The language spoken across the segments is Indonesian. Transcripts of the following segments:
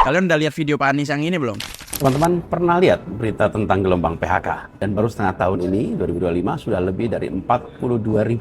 Kalian udah lihat video Pak Anies yang ini belum? Teman-teman pernah lihat berita tentang gelombang PHK? Dan baru setengah tahun ini, 2025, sudah lebih dari 42.000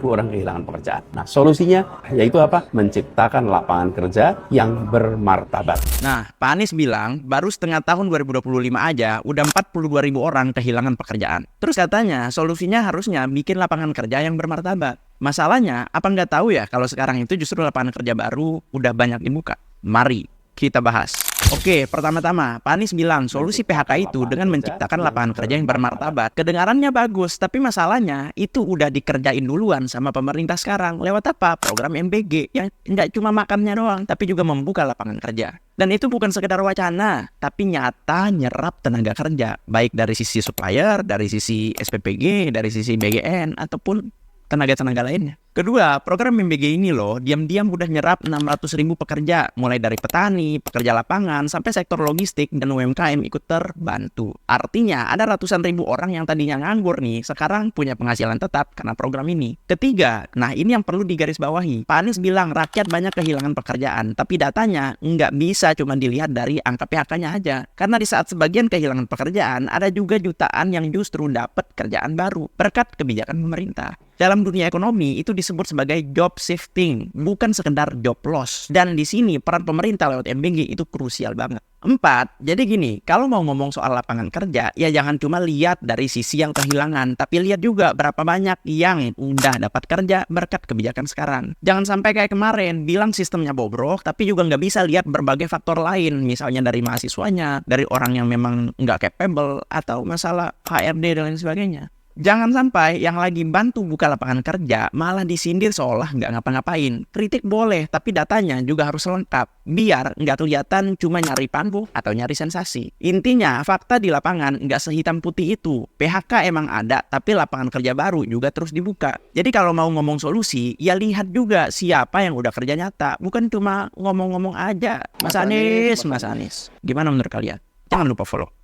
orang kehilangan pekerjaan. Nah, solusinya yaitu apa? Menciptakan lapangan kerja yang bermartabat. Nah, Pak Anies bilang baru setengah tahun 2025 aja udah 42.000 orang kehilangan pekerjaan. Terus katanya solusinya harusnya bikin lapangan kerja yang bermartabat. Masalahnya, apa nggak tahu ya kalau sekarang itu justru lapangan kerja baru udah banyak dibuka? Mari kita bahas. Oke, pertama-tama, Pak Anies bilang solusi PHK itu dengan menciptakan lapangan kerja yang bermartabat. Kedengarannya bagus, tapi masalahnya itu udah dikerjain duluan sama pemerintah sekarang. Lewat apa? Program MBG yang nggak cuma makannya doang, tapi juga membuka lapangan kerja. Dan itu bukan sekedar wacana, tapi nyata nyerap tenaga kerja. Baik dari sisi supplier, dari sisi SPPG, dari sisi BGN, ataupun tenaga-tenaga lainnya. Kedua, program MBG ini loh, diam-diam udah nyerap 600.000 pekerja, mulai dari petani, pekerja lapangan, sampai sektor logistik dan UMKM ikut terbantu. Artinya, ada ratusan ribu orang yang tadinya nganggur nih, sekarang punya penghasilan tetap karena program ini. Ketiga, nah ini yang perlu digarisbawahi. Pak Anies bilang rakyat banyak kehilangan pekerjaan, tapi datanya nggak bisa cuma dilihat dari angka PHK-nya aja. Karena di saat sebagian kehilangan pekerjaan, ada juga jutaan yang justru dapat kerjaan baru, berkat kebijakan pemerintah. Dalam dunia ekonomi, itu disebut sebagai job shifting, bukan sekedar job loss. Dan di sini peran pemerintah lewat MBG itu krusial banget. 4, jadi gini, kalau mau ngomong soal lapangan kerja, ya jangan cuma lihat dari sisi yang kehilangan, tapi lihat juga berapa banyak yang udah dapat kerja berkat kebijakan sekarang. Jangan sampai kayak kemarin, bilang sistemnya bobrok, tapi juga nggak bisa lihat berbagai faktor lain, misalnya dari mahasiswanya, dari orang yang memang nggak capable, atau masalah HRD dan lain sebagainya. Jangan sampai yang lagi bantu buka lapangan kerja malah disindir seolah nggak ngapa-ngapain. Kritik boleh, tapi datanya juga harus lengkap. Biar nggak kelihatan cuma nyari panggung atau nyari sensasi. Intinya, fakta di lapangan nggak sehitam putih itu. PHK emang ada, tapi lapangan kerja baru juga terus dibuka. Jadi kalau mau ngomong solusi, ya lihat juga siapa yang udah kerja nyata. Bukan cuma ngomong-ngomong aja. Mas Anies. Gimana menurut kalian? Jangan lupa follow.